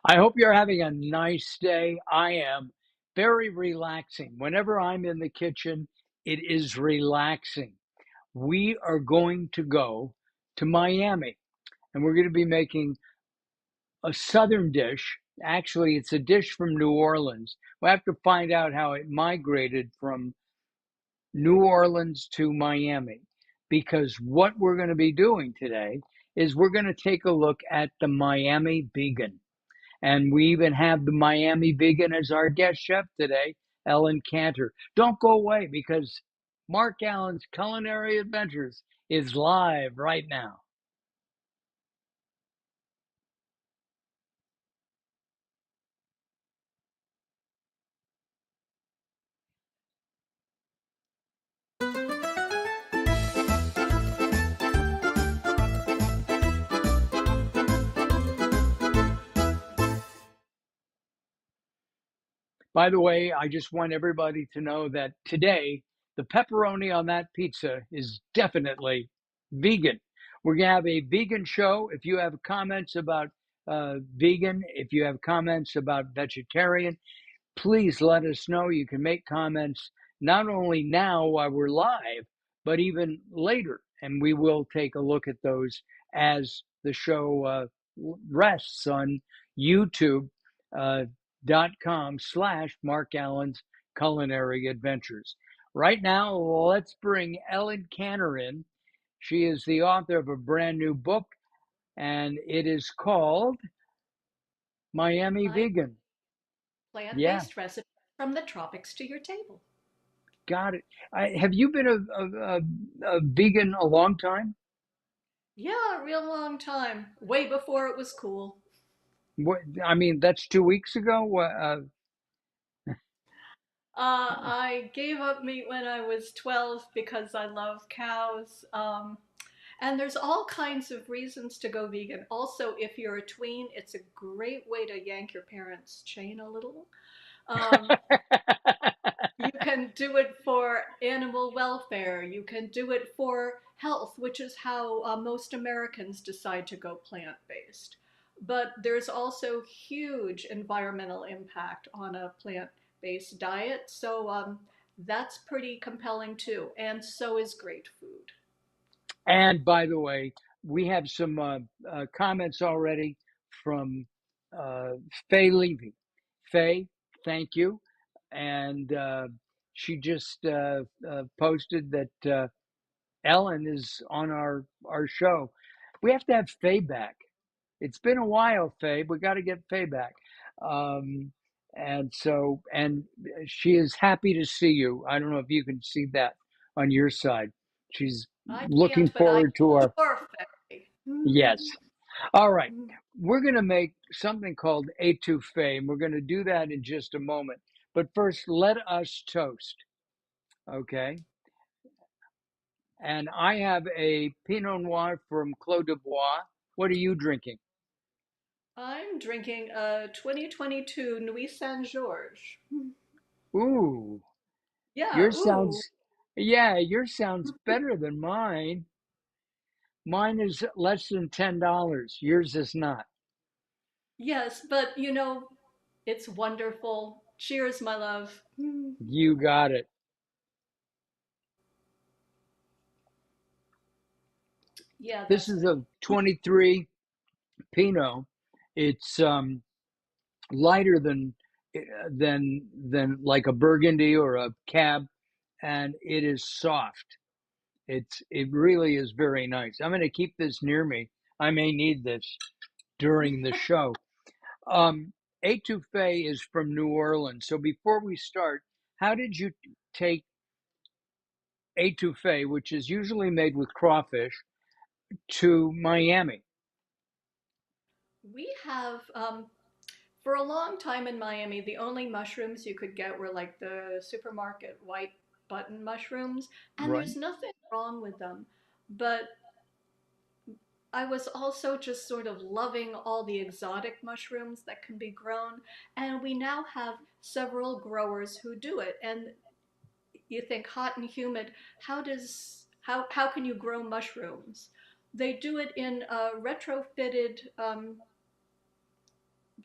I hope you're having a nice day. I am very relaxing. Whenever I'm in the kitchen, it is relaxing. We are going to go to Miami and we're going to be making a southern dish. Actually, it's a dish from New Orleans. We'll have to find out how it migrated from New Orleans to Miami because what we're going to be doing today is we're going to take a look at the Miami vegan. And we even have the Miami vegan as our guest chef today, Ellen Cantor. Don't go away because Mark Allen's Culinary Adventures is live right now. By the way, I just want everybody to know that today the pepperoni on that pizza is definitely vegan. We're going to have a vegan show. If you have comments about vegan, if you have comments about vegetarian, please let us know. You can make comments not only now while we're live, but even later. And we will take a look at those as the show rests on YouTube. .com/Mark Allen's Culinary Adventures. Right now, let's bring Ellen Cantor in. She is the author of a brand new book, and it is called Miami My Vegan. Yeah, plant-based recipe from the tropics to your table. got it. Have you been a vegan a long time? Yeah, a real long time. Way before it was cool. What, I mean, that's 2 weeks ago. I gave up meat when I was 12 because I love cows. And there's all kinds of reasons to go vegan. Also, if you're a tween, it's a great way to yank your parents' chain a little. Um, You can do it for animal welfare. You can do it for health, which is how most Americans decide to go plant based. But there's also huge environmental impact on a plant based diet. So that's pretty compelling too. And so is great food. And by the way, we have some comments already from uh, Faye Levy. Faye, thank you. And she just posted that Ellen is on our show. We have to have Faye back. It's been a while, Faye. We got to get Faye back. Um, and she is happy to see you. I don't know if you can see that on your side. She's I looking can't, but I forward to our, adore Faye. yes. All right. We're going to make something called Étouffée, and we're going to do that in just a moment. But first, let us toast. Okay. And I have a Pinot Noir from Clos de Bois. What are you drinking? I'm drinking a 2022 Nuit Saint Georges. Ooh, Yeah, yours ooh. sounds, yeah, yours sounds better than mine. Mine is less than $10. Yours is not. Yes, but it's wonderful. Cheers, my love. You got it. Yeah, This that's is good. a 23 Pinot. It's lighter than like a Burgundy or a Cab, and it is soft. It really is very nice. I'm going to keep this near me. I may need this during the show. Etouffee is from New Orleans. So before we start, how did you take etouffee, which is usually made with crawfish, to Miami? We have, for a long time in Miami, the only mushrooms you could get were like the supermarket white button mushrooms, and Right. there's nothing wrong with them. But I was also just sort of loving all the exotic mushrooms that can be grown, and we now have several growers who do it. And you think hot and humid, how can you grow mushrooms? They do it in retrofitted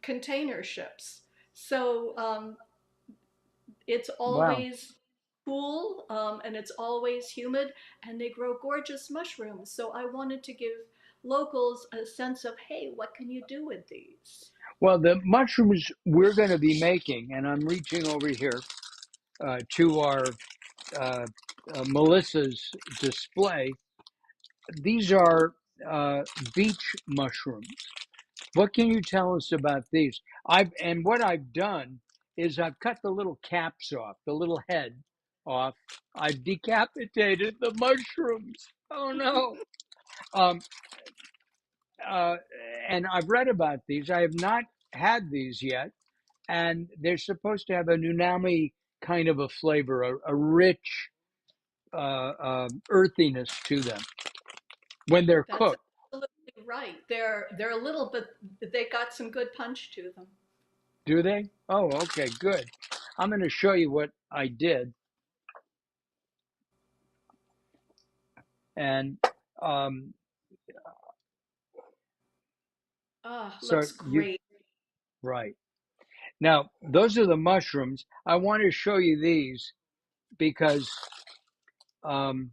container ships. So it's Wow. always cool, and it's always humid, and they grow gorgeous mushrooms. So I wanted to give locals a sense of, hey, what can you do with these? Well, the mushrooms we're going to be making, and I'm reaching over here to our uh, Melissa's display. These are uh, beach mushrooms. What can you tell us about these? What I've done is I've cut the little caps off, the little head off. I've decapitated the mushrooms. Oh no! Um, uh, and I've read about these. I have not had these yet, and they're supposed to have an umami kind of a flavor, a rich earthiness to them when they're That's cooked. absolutely right. They're a little bit. They got some good punch to them. Do they? Oh, okay, good. I'm going to show you what I did, and um, Ah, so looks you great. right now those are the mushrooms. I want to show you these because um,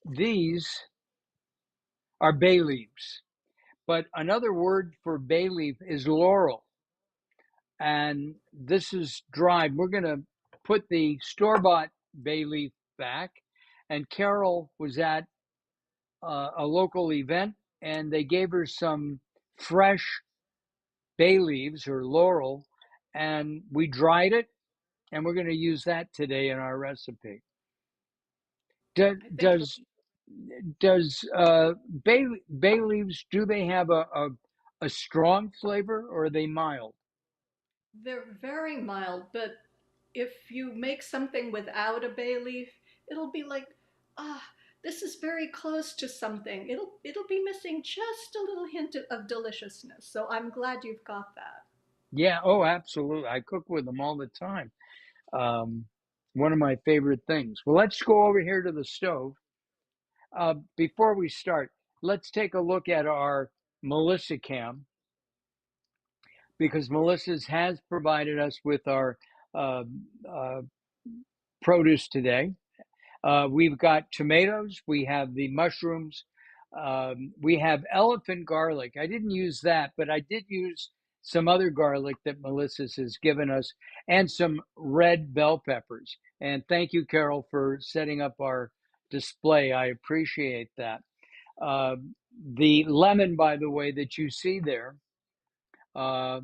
these are bay leaves, but another word for bay leaf is laurel, and this is dried. We're going to put the store-bought bay leaf back, and Carol was at a local event, and they gave her some fresh bay leaves or laurel, and we dried it, and we're going to use that today in our recipe. Does I think it'll does does bay leaves, do they have a strong flavor, or are they mild? They're very mild, but if you make something without a bay leaf, it'll be like, ah, this is very close to something. It'll be missing just a little hint of deliciousness. So I'm glad you've got that. Yeah. Oh, absolutely. I cook with them all the time. Um, One of my favorite things. Well, let's go over here to the stove. Before we start, let's take a look at our Melissa cam, because Melissa's has provided us with our uh, uh, produce today. We've got tomatoes, we have the mushrooms, we have elephant garlic. I didn't use that, but I did use some other garlic that Melissa's has given us, and some red bell peppers. And thank you, Carol, for setting up our display. I appreciate that. Uh, the lemon, by the way, that you see there, uh,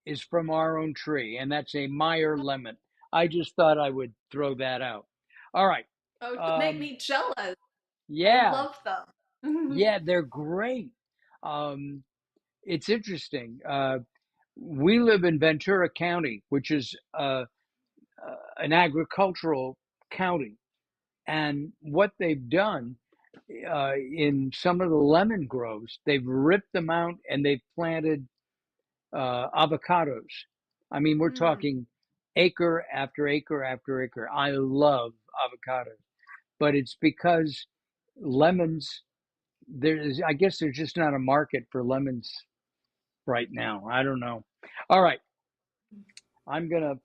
is from our own tree, and that's a Meyer lemon. I just thought I would throw that out. All right. Oh, don't make Um, me jealous. I yeah, love them. yeah, they're great. Um, it's interesting. We live in Ventura County, which is an agricultural county, and what they've done in some of the lemon groves, they've ripped them out and they've planted avocados. I mean, we're Mm, talking acre after acre after acre. I love avocados, but it's because lemons, I guess there's just not a market for lemons right now. I don't know. All right. I'm going to,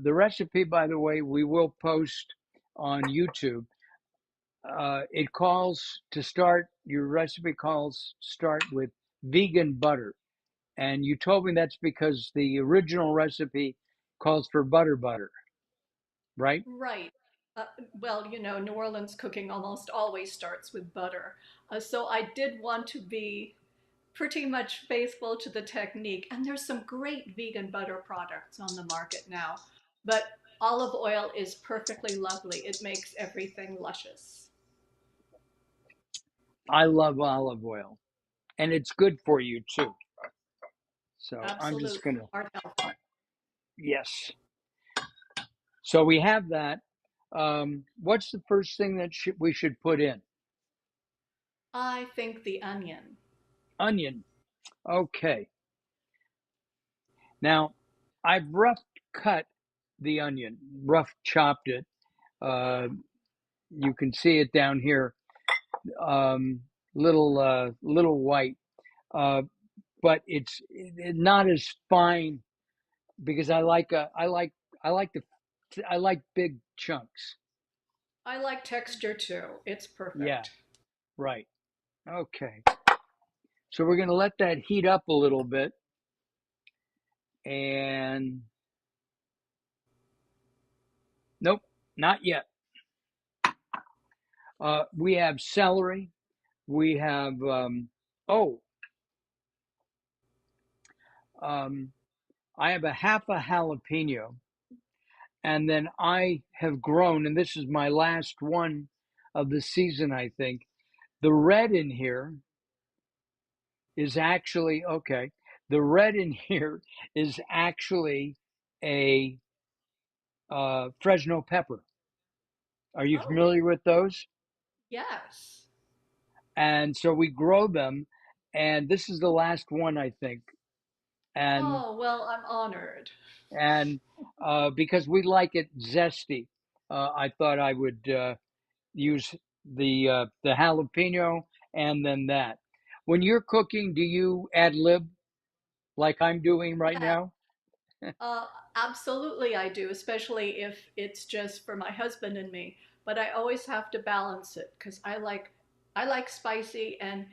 the recipe, by the way, we will post on YouTube. It calls to start, your recipe calls start with vegan butter. And you told me that's because the original recipe calls for butter, right? right. Uh, well, New Orleans cooking almost always starts with butter. So I did want to be pretty much faithful to the technique. And there's some great vegan butter products on the market now. But olive oil is perfectly lovely. It makes everything luscious. I love olive oil, and it's good for you too. So I'm just Absolutely. going to, Heart health. yes. So we have that. What's the first thing that we should put in? I think the onion. Onion. Okay. Now, I've rough cut the onion, rough chopped it. Uh, you can see it down here, little white. Uh, but it's not as fine because I like the I like big chunks. I like texture too. It's Yeah, perfect. right. Okay. So we're going to let that heat up a little bit, and nope, not yet. We have celery. We have oh, um, I have a half a jalapeno, and then I have grown, and this is my last one of the season. I think the red in here is actually okay. The red in here is actually a Fresno pepper. Are you Oh, familiar with those? yes. And so we grow them, and this is the last one, I think. And Oh, well, I'm honored. and because we like it zesty, I thought I would use the jalapeno and then that. When you're cooking, do you ad lib like I'm doing right Yeah, now? uh, absolutely I do, especially if it's just for my husband and me. But I always have to balance it because I like spicy and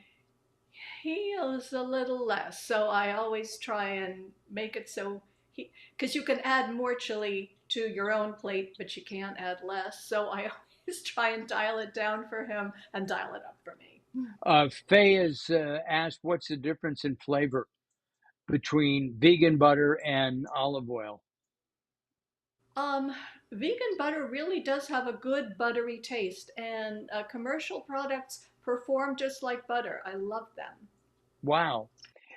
he is a little less. So I always try and make it so he, because you can add more chili to your own plate, but you can't add less. So I always try and dial it down for him and dial it up for me. Faye has asked, "What's the difference in flavor between vegan butter and olive oil?" Um, Vegan butter really does have a good buttery taste, and commercial products perform just like butter. I love them. Wow.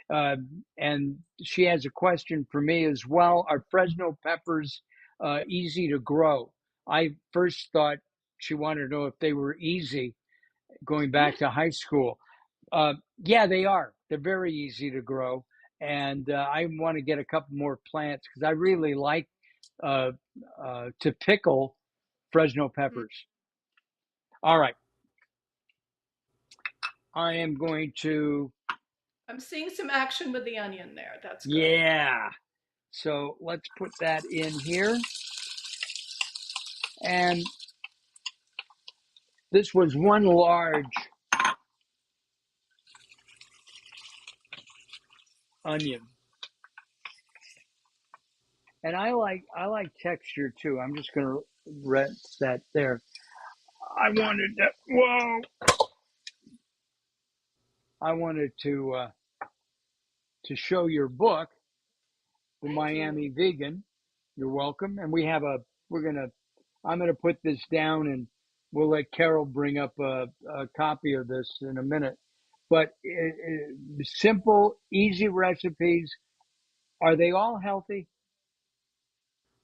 Uh, and she has a question for me as well. Are Fresno peppers easy to grow? I first thought she wanted to know if they were easy going back to high school. Yeah, they are. They're very easy to grow. And I want to get a couple more plants because I really like uh, to pickle Fresno peppers. All right. I am going to, I'm seeing some action with the onion there. That's good. yeah. So let's put that in here. And this was one large onion. And I like texture too. I'm just gonna rest that there. I wanted to whoa. I wanted to show your book, The Thank you. Miami Vegan. You're welcome. And we have a we're gonna I'm gonna put this down and we'll let Carol bring up a copy of this in a minute. But simple, easy recipes. Are they all healthy?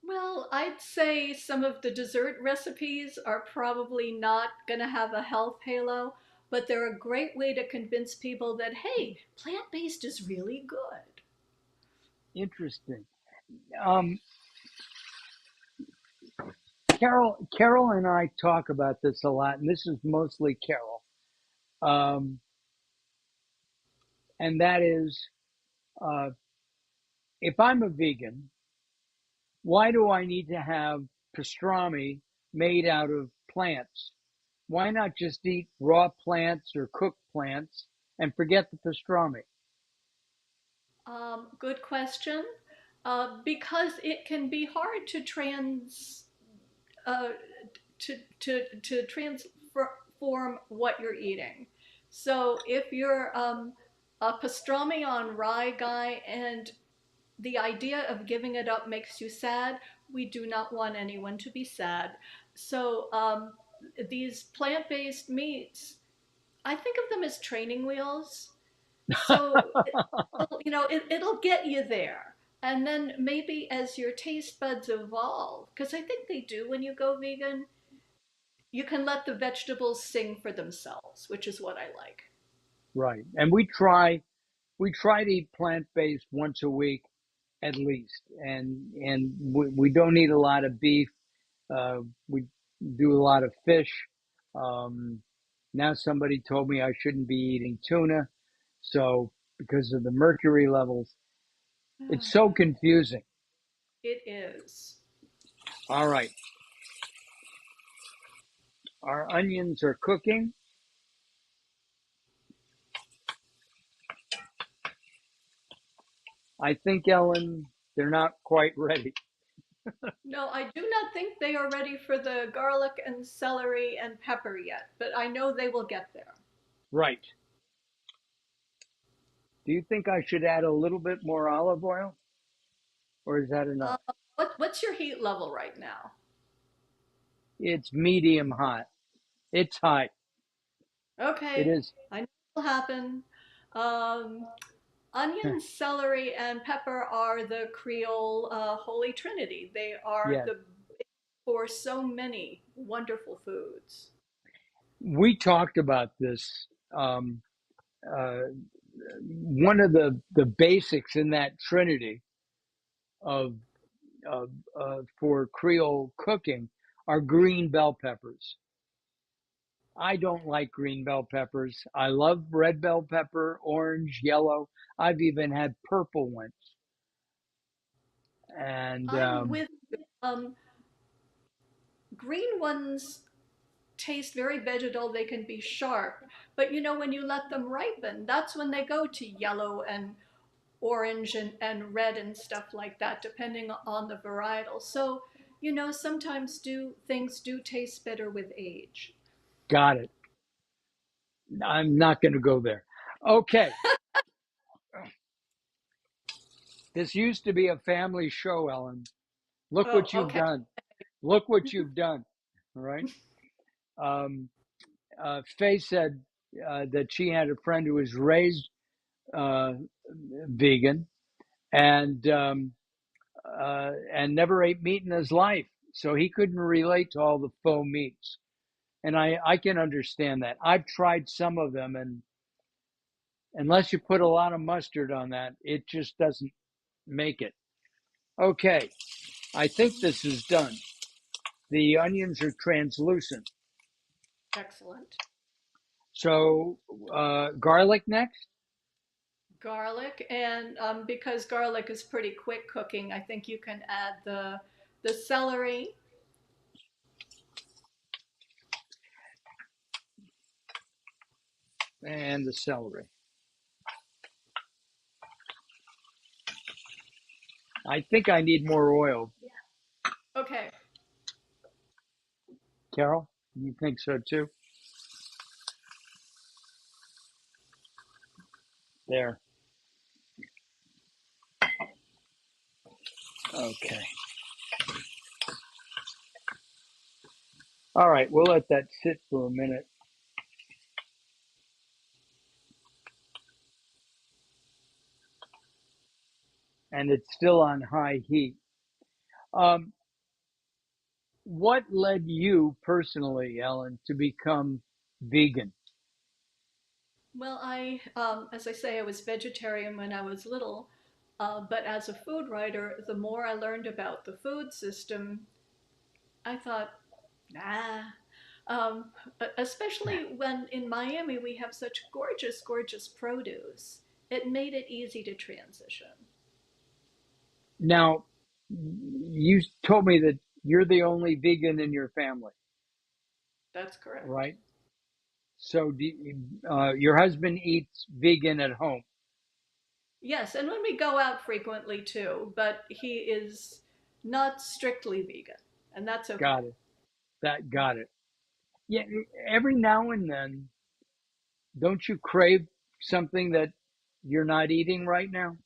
Well, I'd say some of the dessert recipes are probably not going to have a health halo, but they're a great way to convince people that, hey, plant based is really good. Interesting. Um, Carol and I talk about this a lot, and this is mostly Carol. Um, and that is, uh, if I'm a vegan, why do I need to have pastrami made out of plants? Why not just eat raw plants or cooked plants and forget the pastrami? Good question. Because it can be hard uh, to transform what you're eating. So if you're a pastrami on rye guy and the idea of giving it up makes you sad, we do not want anyone to be sad. So these plant-based meats, I think of them as training wheels. So it'll get you there. And then maybe as your taste buds evolve, because I think they do when you go vegan, you can let the vegetables sing for themselves, which is what I like. Right. And we try to eat plant based once a week at least, and we don't eat a lot of beef. We do a lot of fish. Um, Now somebody told me I shouldn't be eating tuna, so because of the mercury levels. It's so confusing. It is. All right. Our onions are cooking. I think, Ellen, they're not quite ready. No, I do not think they are ready for the garlic and celery and pepper yet, but I know they will get there. Right. Do you think I should add a little bit more olive oil, or is that Uh, enough? what's your heat level right now? It's medium hot. It's high. It Okay, is. I know it'll happen. Um, Onion, celery, and pepper are the Creole holy trinity. They are Yes. the base for so many wonderful foods. We talked about this. Um, uh, One of the basics in that trinity of, for Creole cooking are green bell peppers. I don't like green bell peppers. I love red bell pepper, orange, yellow. I've even had purple ones. And I'm with um, green ones taste very vegetal. They can be sharp, but when you let them ripen, that's when they go to yellow and orange and red and stuff like that, depending on the varietal. So, sometimes do things do taste better with age. got it. I'm not going to go there. Okay. This used to be a family show, Ellen. Look Oh, what you've okay. done. Look what you've done. All right. Um, Faye said that she had a friend who was raised uh, vegan and never ate meat in his life, so he couldn't relate to all the faux meats. And I can understand that. I've tried some of them, and unless you put a lot of mustard on that, it just doesn't make it. Okay, I think this is done. The onions are translucent. Excellent. So, garlic next, Garlic, and because garlic is pretty quick cooking, I think you can add the celery. and the celery. I think I need more oil. Okay. Carol, you think so too? There. Okay. All right, we'll let that sit for a minute. And it's still on high heat. Um, what led you personally, Ellen, to become vegan? Well, as I say, I was vegetarian when I was little, but as a food writer, the more I learned about the food system, I thought, nah. Um, Especially when in Miami we have such gorgeous, gorgeous produce, it made it easy to transition. Now, you told me that you're the only vegan in your family, That's correct. right? So, your husband eats vegan at home. Yes, and when we go out frequently too, but he is not strictly vegan, and that's Got okay. it. That got it. Yeah, every now and then, don't you crave something that you're not eating right now?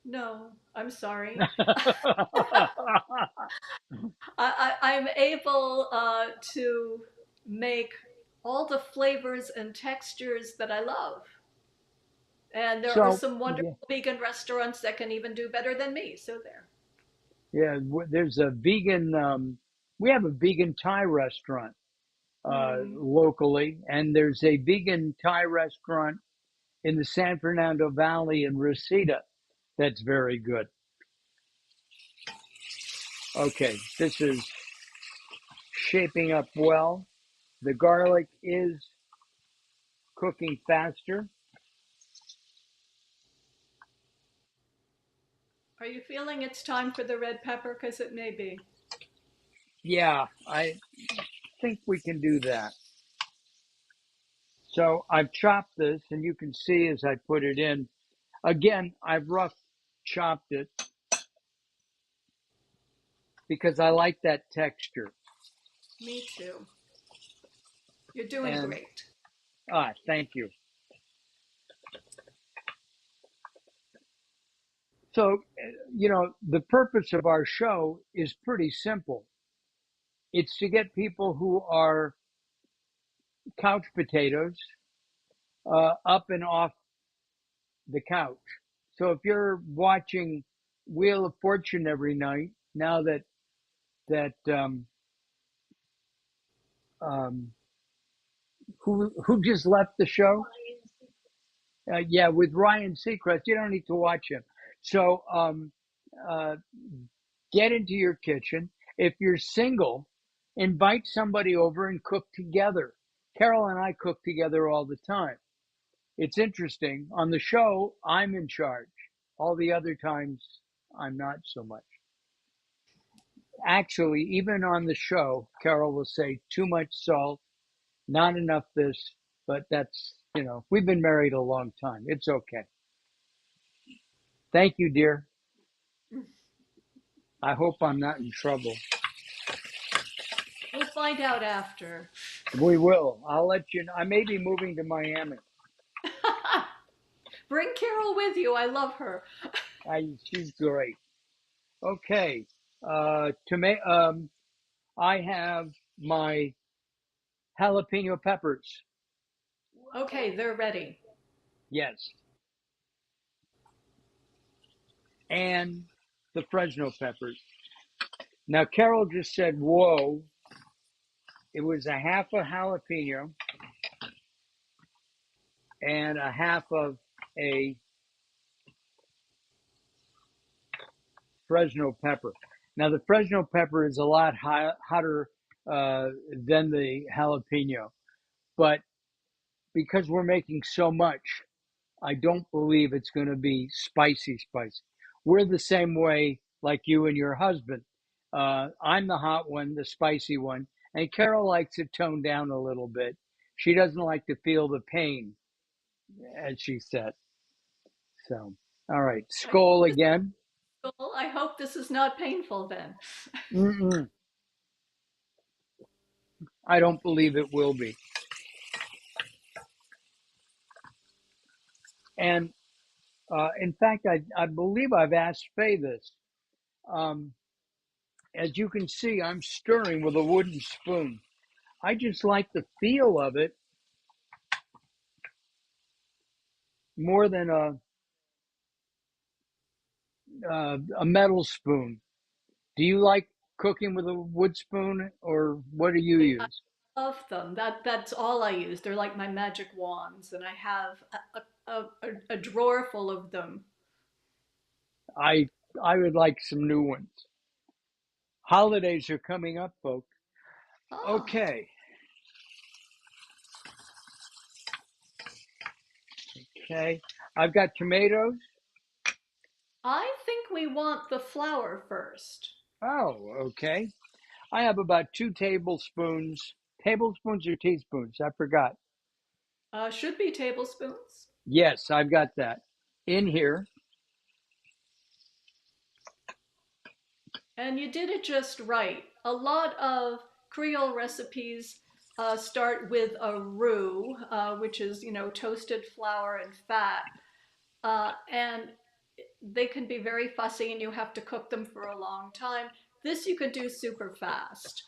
No, I'm sorry. I'm able to make all the flavors and textures that I love. And there are So, some wonderful yeah, vegan restaurants that can even do better than me. So there. yeah. There's a vegan. We have a vegan Thai restaurant Hmm. locally, and there's a vegan Thai restaurant in the San Fernando Valley in Reseda that's very good. Okay, this is shaping up well. The garlic is cooking faster. Are you feeling it's time for the red pepper? Because it may be. Yeah, I think we can do that. So I've chopped this, and you can see as I put it in. Again, I've rough chopped it because I like that texture. Me too. You're doing And great. thank you. So, the purpose of our show is pretty simple. It's to get people who are couch potatoes up and off the couch. So if you're watching Wheel of Fortune every night, now that um, who just left the show? Yeah, with Ryan Seacrest, you don't need to watch him. So uh, get into your kitchen. If you're single, invite somebody over and cook together. Carol and I cook together all the time. It's interesting. On the show, I'm in charge. All the other times, I'm not so much. Actually, even on the show, Carol will say too much salt, not enough this, but we've been married a long time. It's okay. Thank you, dear. I hope I'm not in trouble. We'll find out after. We will. I'll let you know. I may be moving to Miami. Bring Carol with you. I love her. She's great. Okay. I have my jalapeno peppers. Okay, they're ready. Yes. And the Fresno peppers. Now, Carol just said, whoa. It was a half a jalapeno and a half of a Fresno pepper. Now, the Fresno pepper is a lot hotter than the jalapeno, but because we're making so much, I don't believe it's going to be spicy, spicy. We're the same way, like you and your husband. I'm the hot one, the spicy one, and Carol likes it toned down a little bit. She doesn't like to feel the pain, as she said. So, all right, I hope skull this again. is cool. I hope this is not painful then. Mm-mm, I don't believe it will be. And in fact, I believe I've asked Faye this. Um, as you can see, I'm stirring with a wooden spoon. I just like the feel of it more than a metal spoon. Do you like cooking with a wood spoon, or what do you I use? love them. That's all I use. They're like my magic wands, and I have a drawer full of them. I I would like some new ones. Holidays are coming up, folks. Oh, Okay, okay. I've got tomatoes. I think we want the flour first. Oh, okay. I have about 2 tablespoons. Tablespoons or teaspoons? I forgot. Should be tablespoons. Yes, I've got that in here. And you did it just right. A lot of Creole recipes start with a roux, which is, toasted flour and fat. And they can be very fussy and you have to cook them for a long time. This you could do super fast.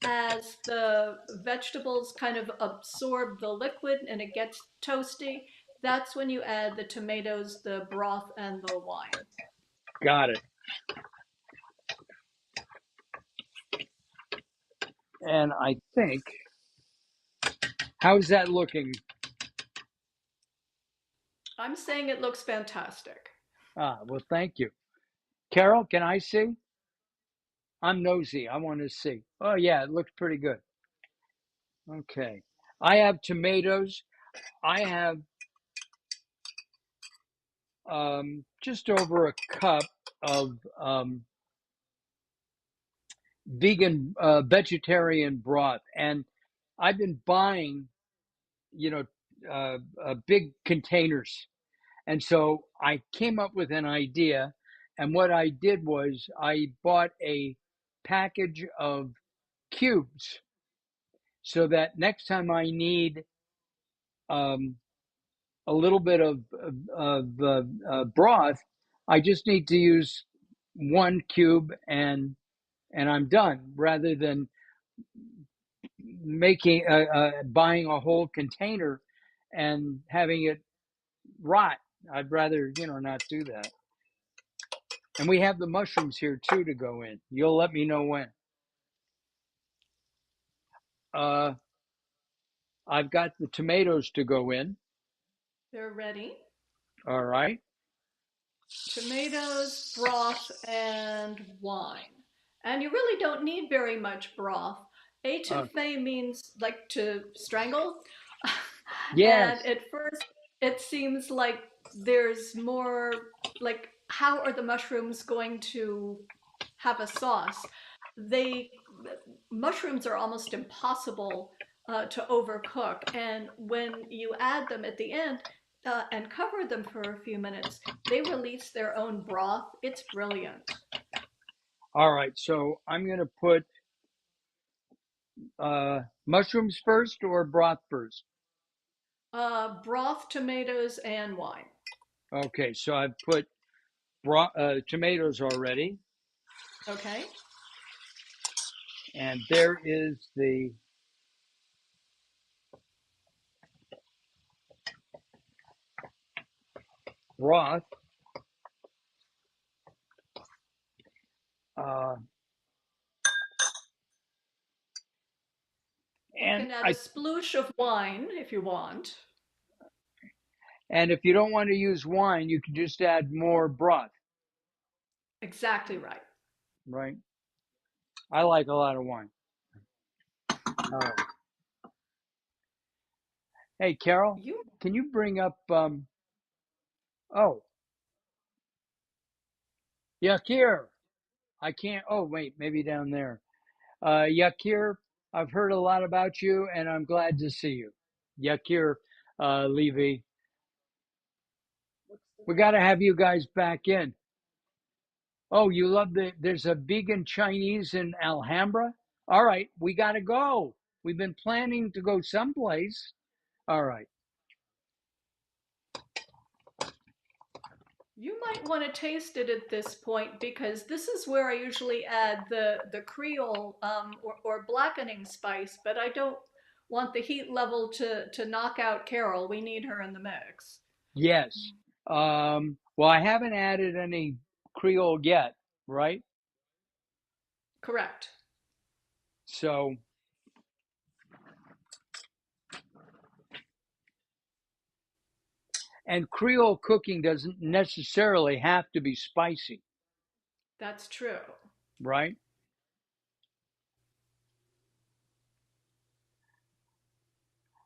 As the vegetables kind of absorb the liquid and it gets toasty, that's when you add the tomatoes, the broth, and the wine. Got it. And I think, how's that looking? I'm saying it looks fantastic. Well, thank you. Carol, can I see? I'm nosy. I want to see. Oh, yeah, it looks pretty good. Okay. I have tomatoes. I have just over a cup of vegetarian broth, and I've been buying, you know, big containers. And so I came up with an idea. And what I did was I bought a package of cubes so that next time I need um, a little bit of broth, I just need to use one cube and I'm done rather than making buying a whole container and having it rot. I'd rather, not do that. And we have the mushrooms here too to go in. You'll let me know when. Uh, I've got the tomatoes to go in. They're ready. All right. Tomatoes, broth, and wine. And you really don't need very much broth. Uh, Étouffée means like to strangle. And yes. at first, it seems like there's more like, how are the mushrooms going to have a sauce? They Mushrooms are almost impossible to overcook, and when you add them at the end and cover them for a few minutes, they release their own broth. It's brilliant. All right. So I'm going to put mushrooms first or broth first. Broth, tomatoes, and wine. Okay. So I've put tomatoes already, Okay. and there is the broth. Uh, You and can add a I sploosh of wine if you want. and if you don't want to use wine, you can just add more broth. Exactly right. Right. I like a lot of wine. All right. Hey, Carol, You can you bring up? Oh, Yakir. I can't. Oh, wait, maybe down there. Yakir, I've heard a lot about you, and I'm glad to see you. Yakir Levy. We got to have you guys back in. Oh, you love there's a vegan Chinese in Alhambra? All right, we got to go. We've been planning to go someplace. All right. You might want to taste it at this point, because this is where I usually add the Creole or blackening spice, but I don't want the heat level to knock out Carol. We need her in the mix. Yes. Well, I haven't added any Creole yet, right? Correct. So, and Creole cooking doesn't necessarily have to be spicy, That's true. right?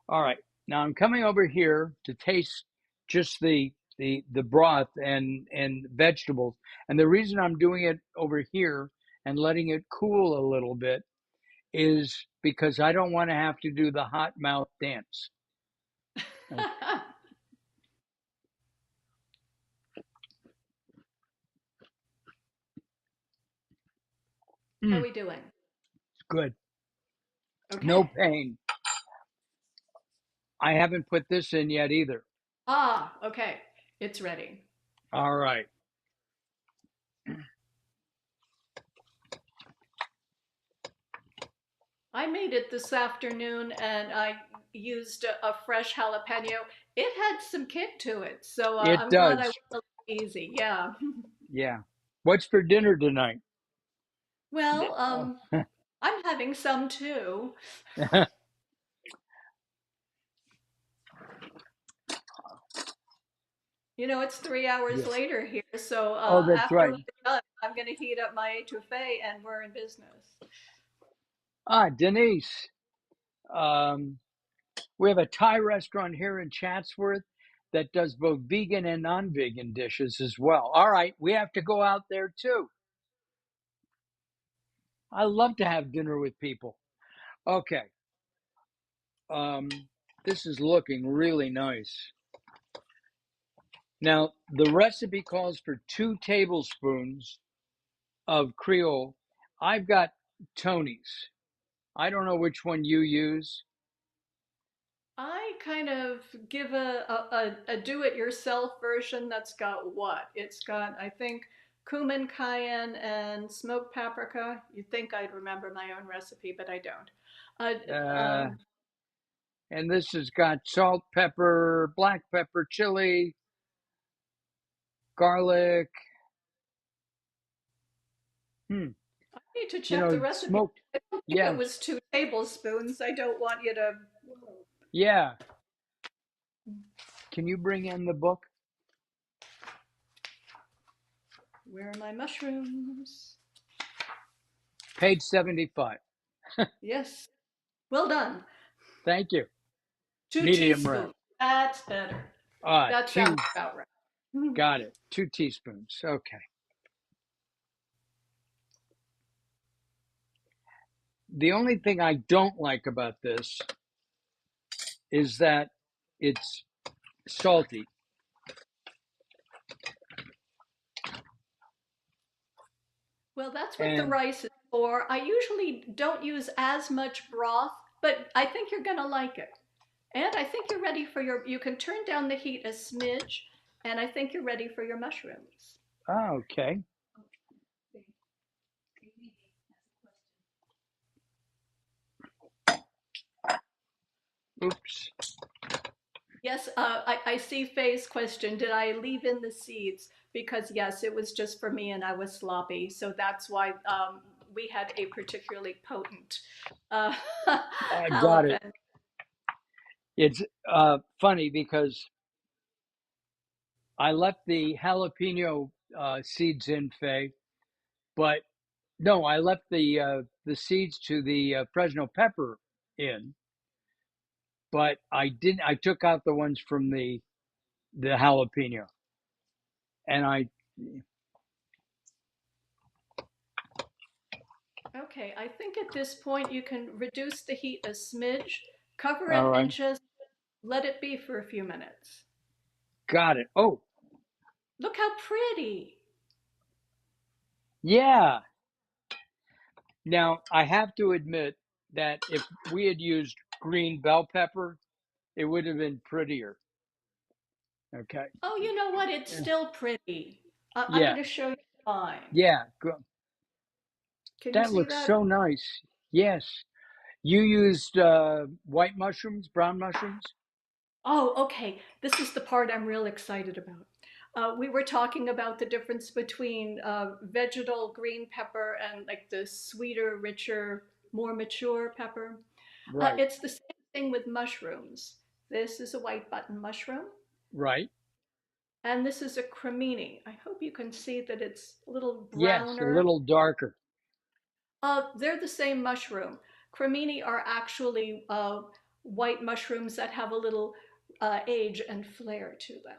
All right. Now I'm coming over here to taste just the broth and vegetables. And the reason I'm doing it over here and letting it cool a little bit is because I don't want to have to do the hot mouth dance. Okay. How are Mm, we doing? good. No Okay. pain. I haven't put this in yet either. Ah, okay. It's ready. All right. I made it this afternoon and I used a fresh jalapeno. It had some kick to it, so It I'm glad I went does. a little easy. Yeah. Yeah. What's for dinner tonight? Well, Oh. I'm having some too. It's 3 hours Yes. later here, so Oh, that's after right. we're done, I'm going to heat up my étouffée and we're in business. Ah, Denise. Um, we have a Thai restaurant here in Chatsworth, that does both vegan and non-vegan dishes as well. All right, we have to go out there too. I love to have dinner with people. Okay, um, this is looking really nice. Now, the recipe calls for 2 tablespoons of Creole. I've got Tony's. I don't know which one you use. I kind of give a do-it-yourself version that's got what? It's got, I think, cumin, cayenne, and smoked paprika. You'd think I'd remember my own recipe, but I don't. Uh, and this has got salt, pepper, black pepper, chili, garlic. Hmm. I need to check the recipe. Smoked. I don't think it Yes. was 2 tablespoons. I don't want you to. Yeah. Can you bring in the book? Where are my mushrooms? Page 75. Yes. Well done. Thank you. Two Medium rare. teaspoons. That's better. That Two. sounds about right. Got it. 2 teaspoons. Okay. The only thing I don't like about this is that it's salty. Well, that's what the And rice is for. I usually don't use as much broth, but I think you're going to like it. And I think you're ready for you can turn down the heat a smidge, and I think you're ready for your mushrooms. okay. Oops. Yes, I see Faye's question. Did I leave in the seeds? Because yes, it was just for me and I was sloppy. So that's why we had a particularly potent uh, I got it. jalapeno. It's funny because I left the jalapeno seeds in, Faye, but no, I left the seeds to the Fresno pepper in, but I didn't. I took out the ones from the jalapeno, and I. Okay, I think at this point you can reduce the heat a smidge, cover All it, and right, just let it be for a few minutes. got it. Oh, Look how pretty. yeah. Now I have to admit that if we had used green bell pepper, it would have been prettier. Okay. Oh, you know what? It's still pretty. I'm Yeah. going to show you mine. Yeah. Can you That see looks that? so nice. Yes. You used white mushrooms, brown mushrooms? Oh, okay. This is the part I'm real excited about. We were talking about the difference between vegetal green pepper and like the sweeter, richer, more mature pepper. Right. It's the same thing with mushrooms. This is a white button mushroom, Right. and this is a cremini. I hope you can see that it's a little Yes, a browner. little darker. They're the same mushroom. Cremini are actually white mushrooms that have a little age and flair to them.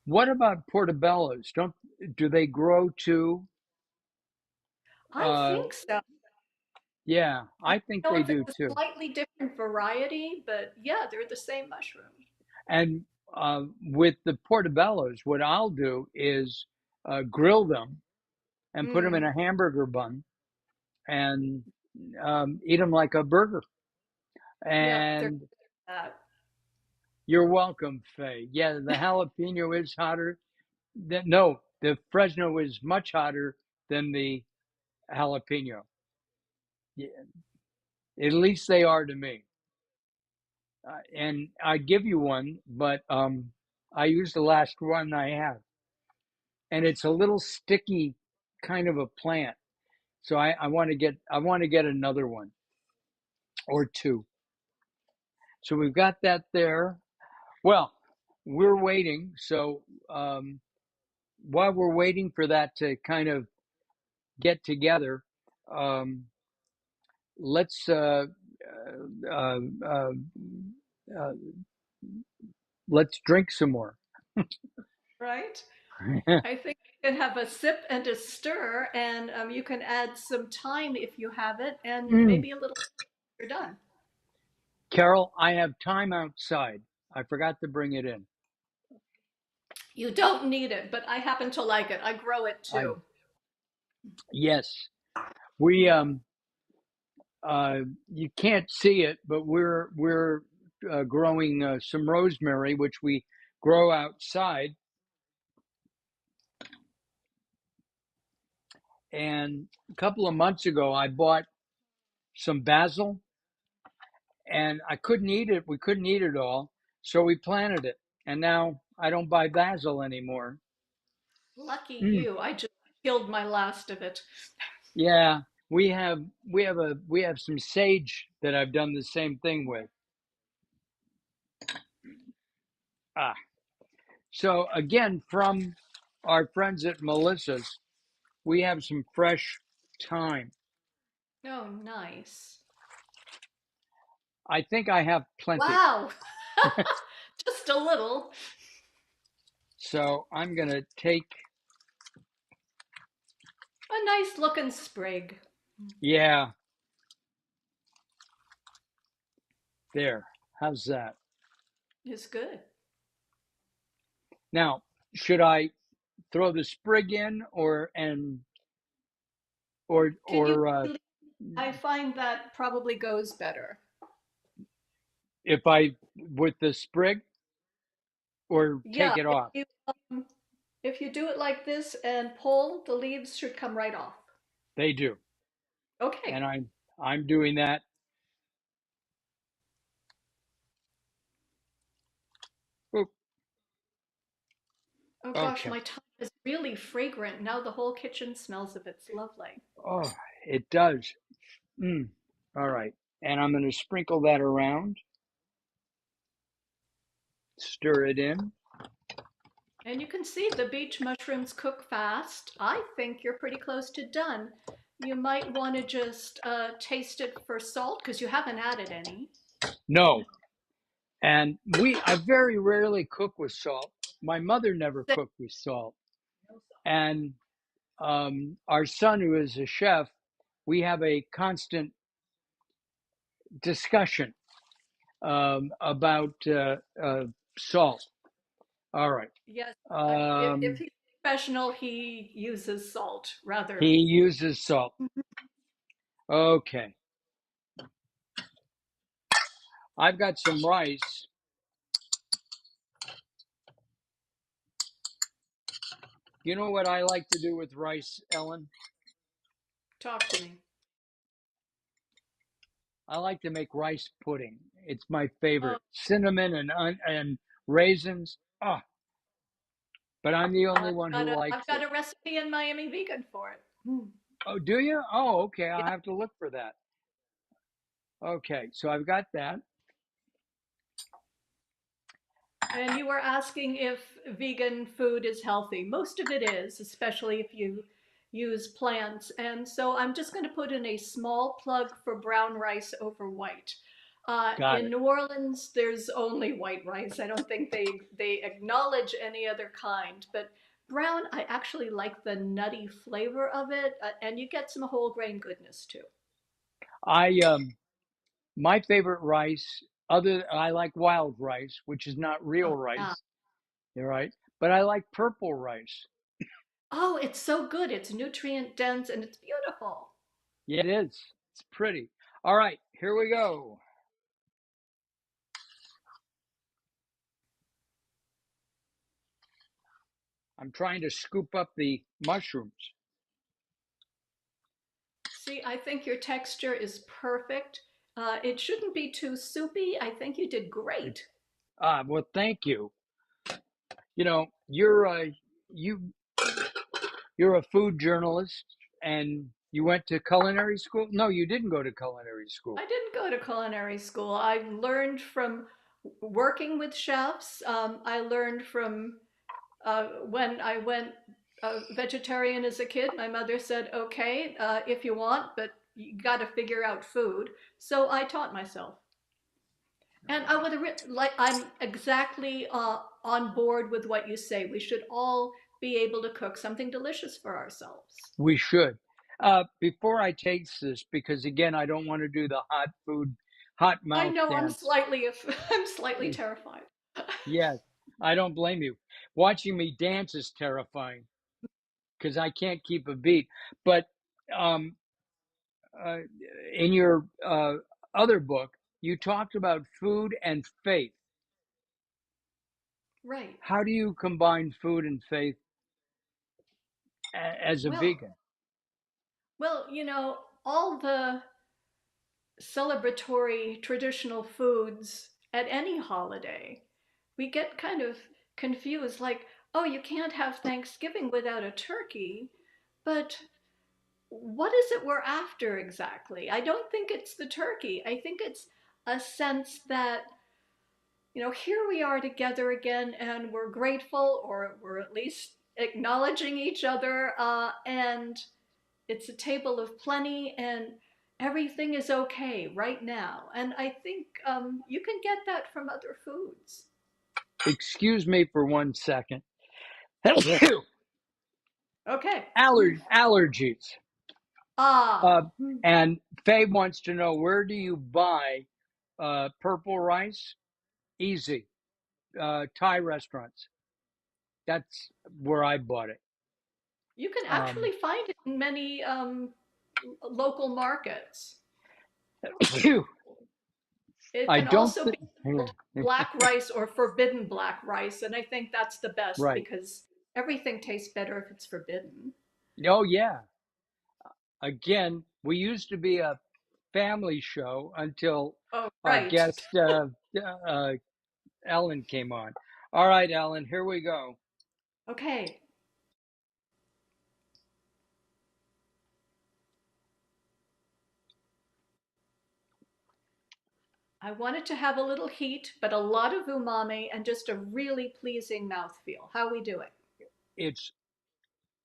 What about portobellos? Don't do they grow too? I Uh, think so. yeah, I I think don't know they if do it's a too. slightly different variety, but yeah, they're the same mushroom. And with the portobellos, what I'll do is grill them and put them in Mm, a hamburger bun and eat them like a burger. yeah, they're And that. you're welcome, Faye. Yeah, the jalapeno is hotter. No, the Fresno is much hotter than the jalapeno. Yeah, at least they are to me. And I give you one, but I use the last one I have, and it's a little sticky kind of a plant. So I want to get another one or two. So we've got that there. Well, we're waiting. So while we're waiting for that to kind of get together, um, let's uh, uh, uh, let's drink some more. right? I think you can have a sip and a stir, and you can add some thyme if you have it, and Mm. maybe a little. You're done. Carol, I have time outside. I forgot to bring it in. You don't need it, but I happen to like it. I grow it I too. Yes, we you can't see it, but we're growing some rosemary, which we grow outside. And a couple of months ago, I bought some basil, and I couldn't eat it. We couldn't eat it all, so we planted it, and now I don't buy basil anymore. Lucky Mm. you. I just killed my last of it. Yeah, we have some sage that I've done the same thing with. Ah, so again, from our friends at Melissa's, we have some fresh thyme. Oh, nice. I think I have plenty. Wow. Just a little. So I'm going to take, A nice looking sprig. yeah, there. How's that? Is good. Now, should I throw the sprig in Can you? or I find that probably goes better. if I with the sprig or Yeah, take it off? if you do it like this and pull, the leaves should come right off. They do. Okay. And I'm doing that. Oop, Oh gosh, okay. my thyme is really fragrant. Now the whole kitchen smells of it. It's lovely. Oh, it does. Mm. All right. And I'm going to sprinkle that around, stir it in. And you can see the beach mushrooms cook fast. I think you're pretty close to done. You might want to just taste it for salt because you haven't added any. No. And I very rarely cook with salt. My mother never cooked with salt. And our son, who is a chef, we have a constant discussion about salt. All right. Yes, if Um, he's professional, he uses salt rather. he uses salt. Okay. I've got some rice. You know what I like to do with rice, Ellen? Talk to me. I like to make rice pudding. It's my Oh, favorite. Cinnamon and raisins. Ah, oh, but I'm the only one who I've likes got it. a recipe in Miami Vegan for it. Mm. Oh, do you? Oh, okay. I'll Yeah. have to look for that. Okay, so I've got that. And you were asking if vegan food is healthy. Most of it is, especially if you use plants. And so I'm just going to put in a small plug for brown rice over white. Got In it. New Orleans, there's only white rice. I don't think they acknowledge any other kind. But brown, I actually like the nutty flavor of it, and you get some whole grain goodness too. I My favorite rice, other I like wild rice, which is not real Oh, yeah. rice, you're right? But I like purple rice. Oh, it's so good. It's nutrient dense and it's beautiful. Yeah, it is. It's pretty. All right, here we go. I'm trying to scoop up the mushrooms. See, I think your texture is perfect. It shouldn't be too soupy. I think you did It, great. well, thank you. You know, you you're a food journalist, and you went to culinary school? No, you didn't go to culinary school. I didn't go to culinary school. I learned from working with chefs. I learned from when I went vegetarian as a kid. My mother said, okay, if you want, but you got to figure out food. So I taught myself. And I would like, I'm exactly on board with what you say. We should all be able to cook something delicious for ourselves. We should. Before I taste this, because again, I don't want to do the hot food, hot I mouth know dance. I'm slightly terrified. Yes, I don't blame you. Watching me dance is terrifying because I can't keep a beat. But um, uh, in your other book, you talked about food and faith. Right. How do you combine food and faith as a Well, vegan? all the celebratory traditional foods at any holiday, we get kind of confused like, oh, you can't have Thanksgiving without a turkey, but what is it we're after exactly? I don't think it's the turkey. I think it's a sense that, here we are together again and we're grateful, or we're at least acknowledging each other, and it's a table of plenty, and everything is okay right now. And I think you can get that from other foods. Excuse me for 1 second. Okay. Allergies. Uh, Ah, and Faye wants to know, where do you buy purple rice? Easy. Thai restaurants. That's where I bought it. you can Um, actually find it in many local markets. It I can don't also be think. called black rice or forbidden black rice, and I think that's the best Right. because everything tastes better if it's forbidden. Oh yeah. Again, we used to be a family show until Oh, our right. guest Ellen came on. All right, Ellen, here we go. Okay. I want it to have a little heat, but a lot of umami and just a really pleasing mouthfeel. How we do it? It's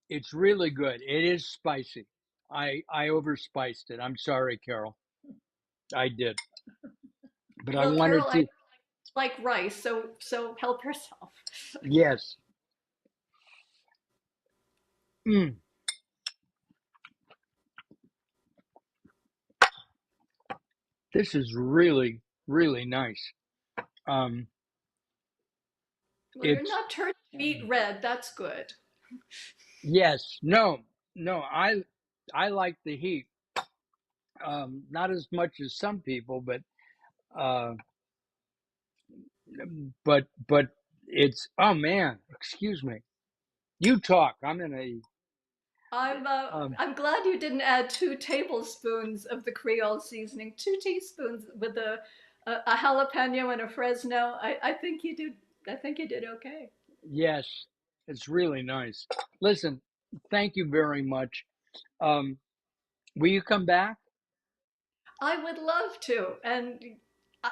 it's really good. It is spicy. I overspiced it. I'm sorry, Carol. I did, but I Well, wanted Carol, I to. like rice, so help yourself. Yes. Mm, this is really really nice. Um, Well, you're it's not turning meat red. That's good. yes. No. No. I like the heat. Not as much as some people, uh, but it's oh man. Excuse me. You talk. I'm in a I'm glad you didn't add 2 tablespoons of the Creole seasoning, 2 teaspoons with a jalapeno and a Fresno. I think you did. I think you did okay. yes. It's really nice. Listen, thank you very much. Um, will you come back? I would love to, and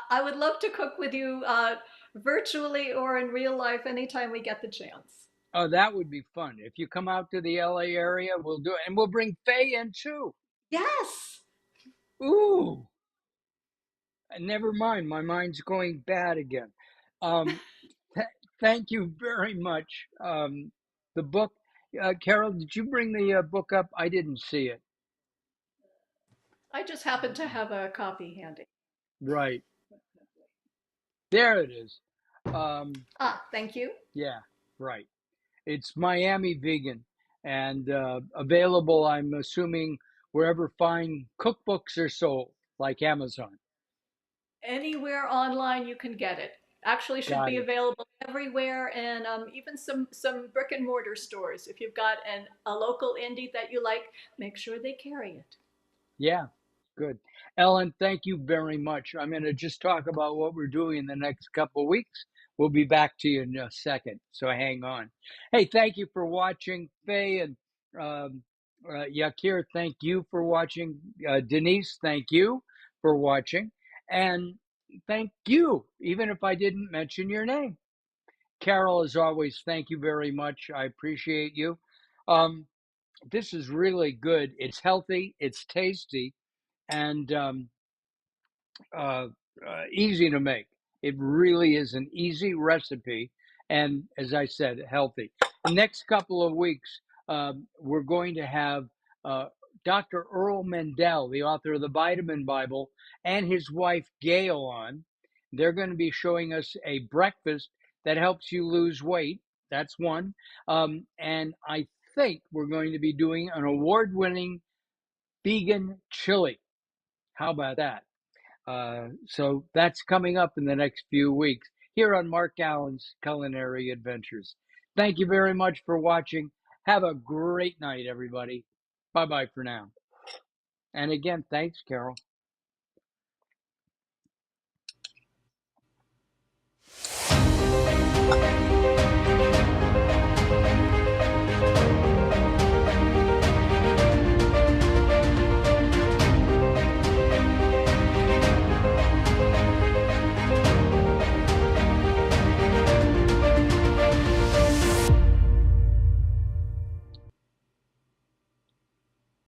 I would love to cook with you virtually or in real life anytime we get the chance. Oh, that would be fun. If you come out to the LA area, we'll do it. And we'll bring Faye in too. Yes, Ooh, never mind. My mind's going bad again. Um, th- thank you very much. The book, Carol, did you bring the book up? I didn't see it. I just happen to have a copy handy. Right. There it is. Um, Ah, thank you. yeah, right. It's Miami Vegan and available, I'm assuming, wherever fine cookbooks are sold, like Amazon. Anywhere online you can get it. Actually, should Got be it. available everywhere, and even some brick and mortar stores. If you've got a local indie that you like, make sure they carry it. Yeah, good. Ellen, thank you very much. I'm going to just talk about what we're doing in the next couple of weeks. We'll be back to you in a second, so hang on. Hey, thank you for watching. Faye and um, Yakir, thank you for watching. Denise, thank you for watching. And thank you, even if I didn't mention your name. Carol, as always, thank you very much. I appreciate you. Um, this is really good. It's healthy, it's tasty, and easy to make. It really is an easy recipe, and as I said, healthy. The next couple of weeks, we're going to have uh, Dr. Earl Mendel, the author of the Vitamin Bible, and his wife Gail on. They're going to be showing us a breakfast that helps you lose weight. That's one. And I think we're going to be doing an award winning vegan chili. How about that? So that's coming up in the next few weeks here on Mark Allen's Culinary Adventures. Thank you very much for watching. Have a great night, everybody. Bye bye for now. And again, thanks, Carol.